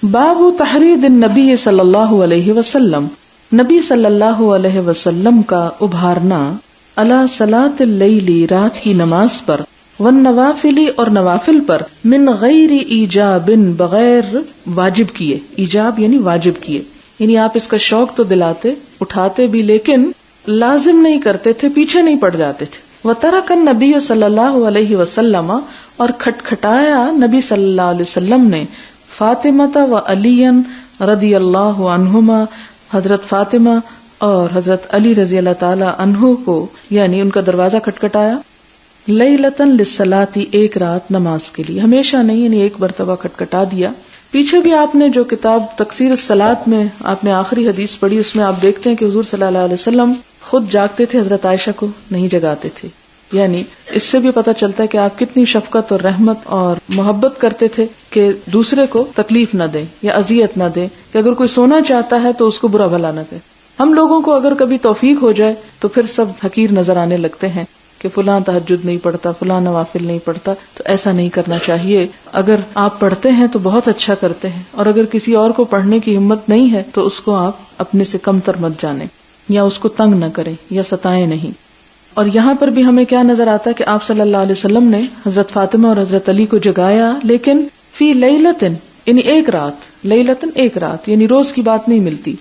باب تحرید النبی صلی اللہ علیہ وسلم، نبی صلی اللہ علیہ وسلم کا ابھارنا علی صلاۃ اللیل، رات کی نماز پر، والنوافل اور نوافل پر، من غیر ایجاب، بغیر واجب کیے، ایجاب یعنی واجب کیے، یعنی آپ اس کا شوق تو دلاتے، اٹھاتے بھی، لیکن لازم نہیں کرتے تھے، پیچھے نہیں پڑ جاتے تھے۔ وترک النبی صلی اللہ علیہ وسلم، اور کھٹکھٹایا نبی صلی اللہ علیہ وسلم نے، فاطمہ و علی رضی اللہ عنہما، حضرت فاطمہ اور حضرت علی رضی اللہ تعالی عنہ کو، یعنی ان کا دروازہ کھٹکھٹایا، لیلۃ للصلاۃ، ایک رات نماز کے لیے، ہمیشہ نہیں، یعنی ایک مرتبہ کھٹکھٹا دیا۔ پیچھے بھی آپ نے جو کتاب تقصیر الصلاۃ میں آپ نے آخری حدیث پڑھی، اس میں آپ دیکھتے ہیں کہ حضور صلی اللہ علیہ وسلم خود جاگتے تھے، حضرت عائشہ کو نہیں جگاتے تھے، یعنی اس سے بھی پتہ چلتا ہے کہ آپ کتنی شفقت اور رحمت اور محبت کرتے تھے کہ دوسرے کو تکلیف نہ دیں یا اذیت نہ دیں، کہ اگر کوئی سونا چاہتا ہے تو اس کو برا بھلا نہ کرے۔ ہم لوگوں کو اگر کبھی توفیق ہو جائے تو پھر سب حقیر نظر آنے لگتے ہیں کہ فلاں تہجد نہیں پڑھتا، فلاں نوافل نہیں پڑھتا، تو ایسا نہیں کرنا چاہیے۔ اگر آپ پڑھتے ہیں تو بہت اچھا کرتے ہیں، اور اگر کسی اور کو پڑھنے کی ہمت نہیں ہے تو اس کو آپ اپنے سے کمتر مت جانیں، یا اس کو تنگ نہ کریں یا ستائیں نہیں۔ اور یہاں پر بھی ہمیں کیا نظر آتا ہے کہ آپ صلی اللہ علیہ وسلم نے حضرت فاطمہ اور حضرت علی کو جگایا، لیکن فی لیلتن، یعنی ایک رات، لیلتن ایک رات، یعنی روز کی بات نہیں ملتی۔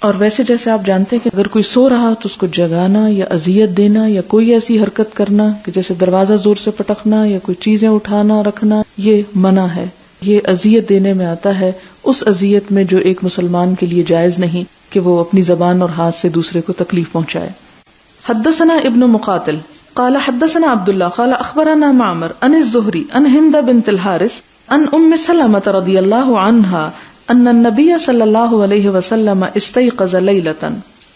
اور ویسے جیسے آپ جانتے ہیں کہ اگر کوئی سو رہا تو اس کو جگانا یا اذیت دینا یا کوئی ایسی حرکت کرنا کہ جیسے دروازہ زور سے پٹکنا یا کوئی چیزیں اٹھانا رکھنا، یہ منع ہے، یہ اذیت دینے میں آتا ہے، اس اذیت میں جو ایک مسلمان کے لیے جائز نہیں کہ وہ اپنی زبان اور ہاتھ سے دوسرے کو تکلیف پہنچائے۔ حدثنا ابن مقاتل قال حدثنا عبداللہ قال اخبرنا معمر عن الزہری عن ہند بنت الحارث عن ام سلمہ رضی اللہ عنہا ان النبی صلی اللہ علیہ وسلم استيقظ لیلۃ،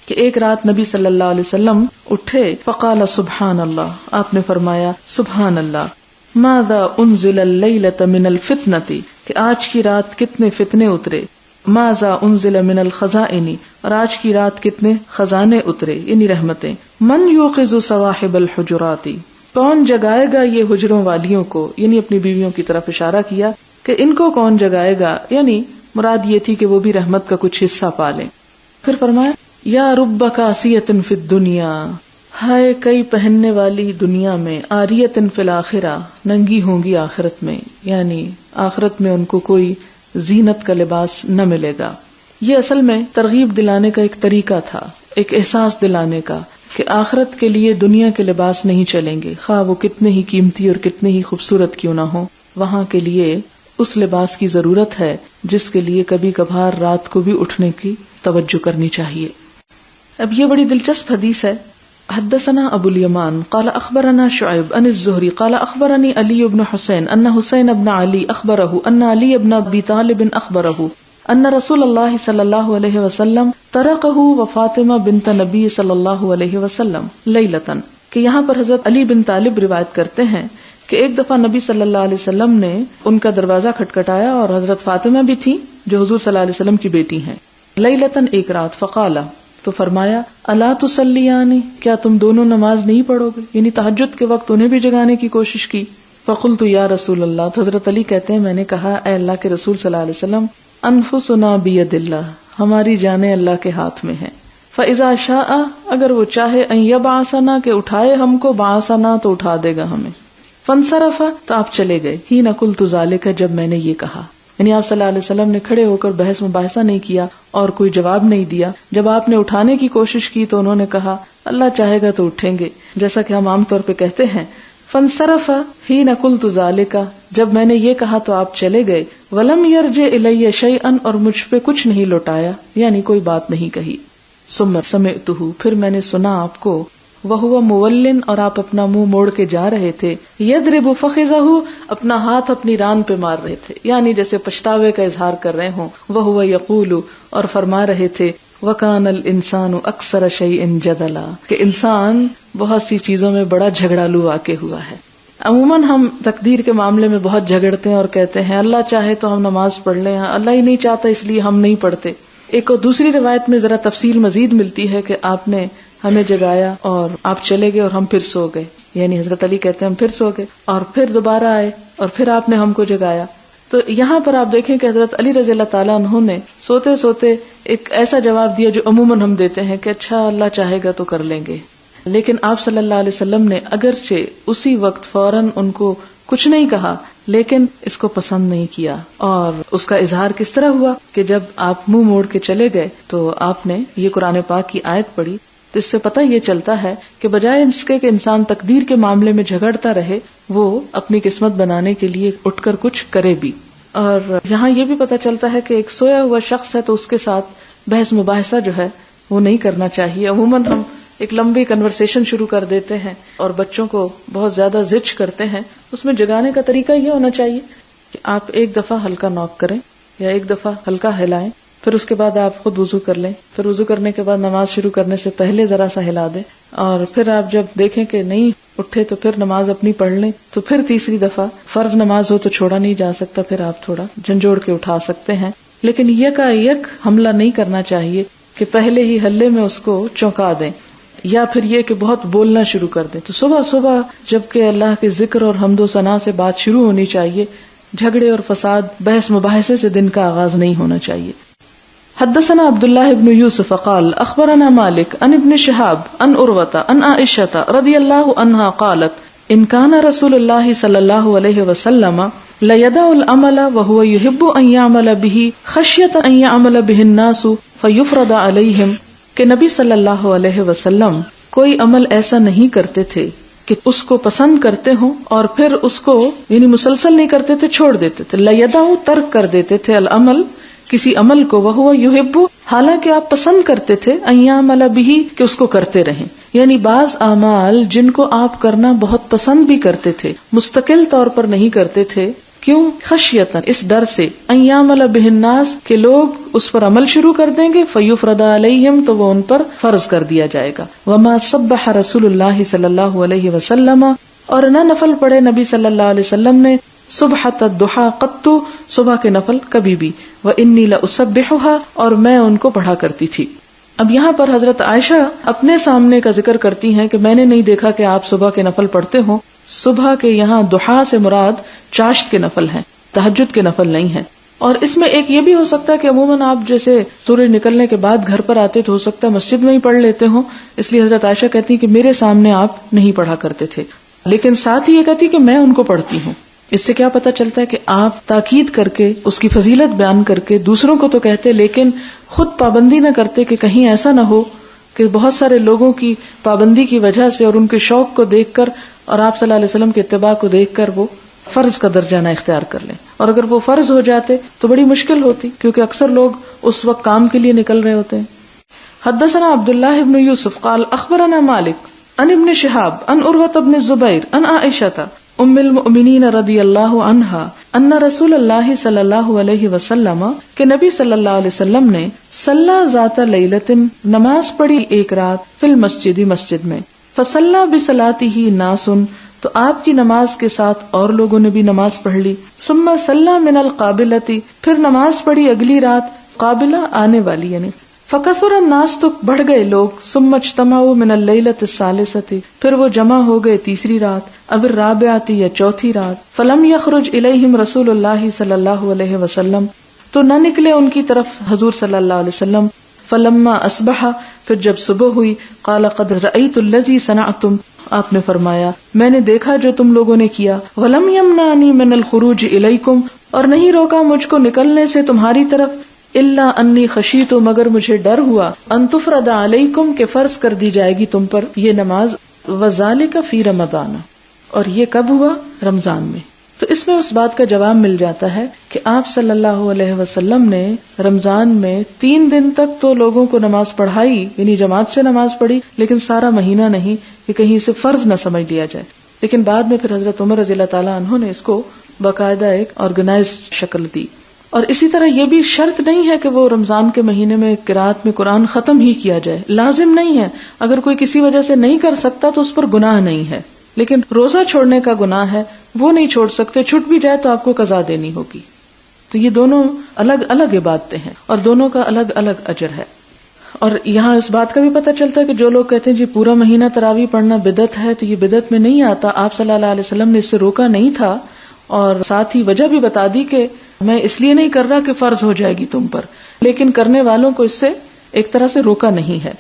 کہ ایک رات نبی صلی اللہ علیہ وسلم اٹھے، فقال سبحان اللہ، آپ نے فرمایا سبحان اللہ، ماذا انزل اللیلۃ من الفتنۃ، کہ آج کی رات کتنے فتنے اترے، ماذا انزل من الخزائن، اور آج کی رات کتنے خزانے اترے، یعنی رحمتیں، من یوقظ صواحب الحجرات، کون جگائے گا یہ حجروں والیوں کو، یعنی اپنی بیویوں کی طرف اشارہ کیا کہ ان کو کون جگائے گا، یعنی مراد یہ تھی کہ وہ بھی رحمت کا کچھ حصہ پالیں۔ پھر فرمایا یا رب کاسیۃ فی الدنیا، ہائے کئی پہننے والی دنیا میں، عاریۃ فی الآخرہ، ننگی ہوں گی آخرت میں، یعنی آخرت میں ان کو کوئی زینت کا لباس نہ ملے گا۔ یہ اصل میں ترغیب دلانے کا ایک طریقہ تھا، ایک احساس دلانے کا کہ آخرت کے لیے دنیا کے لباس نہیں چلیں گے، خواہ وہ کتنے ہی قیمتی اور کتنے ہی خوبصورت کیوں نہ ہو، وہاں کے لیے اس لباس کی ضرورت ہے جس کے لیے کبھی کبھار رات کو بھی اٹھنے کی توجہ کرنی چاہیے۔ اب یہ بڑی دلچسپ حدیث ہے۔ حدثنا ابو الیمان قال اخبرنا شعیب عن الزہری قال اخبرنی علی بن حسین ان حسین بن علی اخبرہ ان علی بن ابی طالب اخبرہ ان رسول اللہ صلی اللہ علیہ وسلم ترکہ وفاطمہ بنت نبی صلی اللہ علیہ وسلم لیلتن، کہ یہاں پر حضرت علی بن طالب روایت کرتے ہیں کہ ایک دفعہ نبی صلی اللہ علیہ وسلم نے ان کا دروازہ کھٹکھٹایا، اور حضرت فاطمہ بھی تھی جو حضور صلی اللہ علیہ وسلم کی بیٹی ہیں، لیلتن ایک رات، فقالا، تو فرمایا الا تصلیان، کیا تم دونوں نماز نہیں پڑھو گے، یعنی تہجد کے وقت انہیں بھی جگانے کی کوشش کی۔ فقلت یا رسول اللہ، تو حضرت علی کہتے ہیں میں نے کہا اے اللہ کے رسول صلی اللہ علیہ وسلم، انفسنا بید اللہ، ہماری جانیں اللہ کے ہاتھ میں ہیں، فاذا شاء، اگر وہ چاہے، ان یبعثنا، کہ اٹھائے ہم کو، بعثنا، تو اٹھا دے گا ہمیں، فانصرف، تو آپ چلے گئے، حین قلت ذلک، جب میں نے یہ کہا، یعنی آپ صلی اللہ علیہ وسلم نے کھڑے ہو کر بحث مباحثہ نہیں کیا اور کوئی جواب نہیں دیا۔ جب آپ نے اٹھانے کی کوشش کی تو انہوں نے کہا اللہ چاہے گا تو اٹھیں گے، جیسا کہ ہم عام طور پہ کہتے ہیں۔ فانصرف حین قلت ذلک، جب میں نے یہ کہا تو آپ چلے گئے، ولم یرجع الی شیئا، اور مجھ پہ کچھ نہیں لوٹایا، یعنی کوئی بات نہیں کہی۔ ثم سمعتہ، پھر میں نے سنا آپ کو، وہو مولن، اور آپ اپنا منہ موڑ کے جا رہے تھے، یضرب فخذہ، اپنا ہاتھ اپنی ران پہ مار رہے تھے، یعنی جیسے پچھتاوے کا اظہار کر رہے ہوں، وہو یقول، اور فرما رہے تھے، وکان الانسان اکثر شیء جدلا، کہ انسان بہت سی چیزوں میں بڑا جھگڑالو واقع ہوا ہے۔ عموماً ہم تقدیر کے معاملے میں بہت جھگڑتے ہیں اور کہتے ہیں اللہ چاہے تو ہم نماز پڑھ لیں، اللہ ہی نہیں چاہتا اس لیے ہم نہیں پڑھتے۔ ایک اور دوسری روایت میں ذرا تفصیل مزید ملتی ہے کہ آپ نے ہمیں جگایا اور آپ چلے گئے اور ہم پھر سو گئے، یعنی حضرت علی کہتے ہیں ہم پھر سو گئے اور پھر دوبارہ آئے اور پھر آپ نے ہم کو جگایا، تو یہاں پر آپ دیکھیں کہ حضرت علی رضی اللہ تعالیٰ عنہ نے سوتے سوتے ایک ایسا جواب دیا جو عموماً ہم دیتے ہیں کہ اچھا اللہ چاہے گا تو کر لیں گے، لیکن آپ صلی اللہ علیہ وسلم نے اگرچہ اسی وقت فوراً ان کو کچھ نہیں کہا لیکن اس کو پسند نہیں کیا، اور اس کا اظہار کس طرح ہوا کہ جب آپ منہ موڑ کے چلے گئے تو آپ نے یہ قرآن پاک کی آیت پڑھی. تو اس سے پتہ یہ چلتا ہے کہ بجائے اس کے کہ انسان تقدیر کے معاملے میں جھگڑتا رہے، وہ اپنی قسمت بنانے کے لیے اٹھ کر کچھ کرے بھی. اور یہاں یہ بھی پتہ چلتا ہے کہ ایک سویا ہوا شخص ہے تو اس کے ساتھ بحث مباحثہ جو ہے وہ نہیں کرنا چاہیے. عموماً ہم ایک لمبی کنورسیشن شروع کر دیتے ہیں اور بچوں کو بہت زیادہ زج کرتے ہیں. اس میں جگانے کا طریقہ یہ ہونا چاہیے کہ آپ ایک دفعہ ہلکا نوک کریں یا ایک دفعہ ہلکا ہلائیں، پھر اس کے بعد آپ خود وضو کر لیں، پھر وضو کرنے کے بعد نماز شروع کرنے سے پہلے ذرا سا ہلا دیں، اور پھر آپ جب دیکھیں کہ نہیں اٹھے تو پھر نماز اپنی پڑھ لیں. تو پھر تیسری دفعہ فرض نماز ہو تو چھوڑا نہیں جا سکتا، پھر آپ تھوڑا جھنجھوڑ کے اٹھا سکتے ہیں. لیکن یک حملہ نہیں کرنا چاہیے کہ پہلے ہی ہلے میں اس کو چونکا دیں، یا پھر یہ کہ بہت بولنا شروع کر دیں. تو صبح صبح جبکہ اللہ کے ذکر اور حمد و ثنا سے بات شروع ہونی چاہیے، جھگڑے اور فساد بحث مباحثے سے دن کا آغاز نہیں ہونا چاہیے. حدثنا عبداللہ بن یوسف قال اخبرنا مالک عن ابن شہاب عن عروة عن عائشة رضی اللہ عنہا قالت ان كان رسول اللہ صلی اللہ علیہ وسلم لیدع العمل وهو يحب ان يعمل به خشیۃ ان يعمل به الناس فیفرض علیہم، کہ نبی صلی اللہ علیہ وسلم کوئی عمل ایسا نہیں کرتے تھے کہ اس کو پسند کرتے ہوں اور پھر اس کو یعنی مسلسل نہیں کرتے تھے، چھوڑ دیتے تھے. لیدع ترک کر دیتے تھے العمل کسی عمل کو، وہو یحب حالانکہ آپ پسند کرتے تھے، ان یعمل بہ کہ اس کو کرتے رہیں. یعنی بعض اعمال جن کو آپ کرنا بہت پسند بھی کرتے تھے مستقل طور پر نہیں کرتے تھے. کیوں؟ خشیتاً اس ڈر سے، ان یعمل بہ الناس کہ لوگ اس پر عمل شروع کر دیں گے، فیفرض علیہم تو وہ ان پر فرض کر دیا جائے گا. وما سبح رسول اللہ صلی اللہ علیہ وسلم اور نہ نفل پڑھے نبی صلی اللہ علیہ وسلم نے صبحۃ الضحیٰ قط صبح کے نفل کبھی بھی، وانی لاسبحها اور میں ان کو پڑھا کرتی تھی. اب یہاں پر حضرت عائشہ اپنے سامنے کا ذکر کرتی ہیں کہ میں نے نہیں دیکھا کہ آپ صبح کے نفل پڑھتے ہوں. صبح کے یہاں ضحیٰ سے مراد چاشت کے نفل ہیں، تہجد کے نفل نہیں ہیں. اور اس میں ایک یہ بھی ہو سکتا ہے کہ عموماً آپ جیسے سورج نکلنے کے بعد گھر پر آتے تو ہو سکتا ہے مسجد میں ہی پڑھ لیتے ہوں، اس لیے حضرت عائشہ کہتی ہیں کہ میرے سامنے آپ نہیں پڑھا کرتے تھے، لیکن ساتھ ہی یہ کہتی کہ میں ان کو پڑھتی ہوں. اس سے کیا پتہ چلتا ہے کہ آپ تاکید کر کے اس کی فضیلت بیان کر کے دوسروں کو تو کہتے لیکن خود پابندی نہ کرتے کہ کہیں ایسا نہ ہو کہ بہت سارے لوگوں کی پابندی کی وجہ سے اور ان کے شوق کو دیکھ کر اور آپ صلی اللہ علیہ وسلم کے اتباع کو دیکھ کر وہ فرض کا درجہ نہ اختیار کر لیں، اور اگر وہ فرض ہو جاتے تو بڑی مشکل ہوتی کیونکہ اکثر لوگ اس وقت کام کے لیے نکل رہے ہوتے ہیں. حدثنا عبداللہ بن یوسف قال اخبرنا مالک عن ابن شہاب عن عروة بن الزبیر عن عائشة ام المؤمنین رضی اللہ عنہا ان رسول اللہ صلی اللہ علیہ وسلم کہ نبی صلی اللہ علیہ وسلم نے صلی ذات لیلۃ نماز پڑھی ایک رات فی المسجد مسجد میں، فصلی بصلاتہ ناس تو آپ کی نماز کے ساتھ اور لوگوں نے بھی نماز پڑھ لی. ثم صلی من القابلۃ پھر نماز پڑھی اگلی رات، قابلہ آنے والی یعنی، فکثر الناس تو بڑھ گئے لوگ، ثم اجتمعوا من اللیلۃ الثالثۃ پھر وہ جمع ہو گئے تیسری رات، اب الرابعۃ یا چوتھی رات، فلم یخرج الیہم رسول اللہ صلی اللہ علیہ وسلم تو نہ نکلے ان کی طرف حضور صلی اللہ علیہ وسلم. فلما اصبح پھر جب صبح ہوئی، قال قد رأیت الذی صنعتم آپ نے فرمایا میں نے دیکھا جو تم لوگوں نے کیا، ولم یمنعنی من الخروج الیکم اور نہیں روکا مجھ کو نکلنے سے تمہاری طرف، الا انی خشیت مگر مجھے ڈر ہوا، ان تفرض علیکم کہ فرض کر دی جائے گی تم پر یہ نماز، وذالک فی رمضان اور یہ کب ہوا؟ رمضان میں. تو اس میں اس بات کا جواب مل جاتا ہے کہ آپ صلی اللہ علیہ وسلم نے رمضان میں 3 دن تک تو لوگوں کو نماز پڑھائی یعنی جماعت سے نماز پڑھی، لیکن سارا مہینہ نہیں کہ کہیں اسے فرض نہ سمجھ لیا جائے. لیکن بعد میں پھر حضرت عمر رضی اللہ تعالیٰ عنہ نے اس کو باقاعدہ ایک آرگنائزڈ شکل دی. اور اسی طرح یہ بھی شرط نہیں ہے کہ وہ رمضان کے مہینے میں قرات میں قرآن ختم ہی کیا جائے، لازم نہیں ہے. اگر کوئی کسی وجہ سے نہیں کر سکتا تو اس پر گناہ نہیں ہے، لیکن روزہ چھوڑنے کا گناہ ہے، وہ نہیں چھوڑ سکتے، چھوٹ بھی جائے تو آپ کو قضا دینی ہوگی. تو یہ دونوں الگ الگ عبادتیں ہیں اور دونوں کا الگ الگ اجر ہے. اور یہاں اس بات کا بھی پتہ چلتا ہے کہ جو لوگ کہتے ہیں جی پورا مہینہ تراویح پڑھنا بدعت ہے، تو یہ بدعت میں نہیں آتا. آپ صلی اللہ علیہ وسلم نے اس سے روکا نہیں تھا، اور ساتھ ہی وجہ بھی بتا دی کہ میں اس لیے نہیں کر رہا کہ فرض ہو جائے گی تم پر، لیکن کرنے والوں کو اس سے ایک طرح سے روکا نہیں ہے.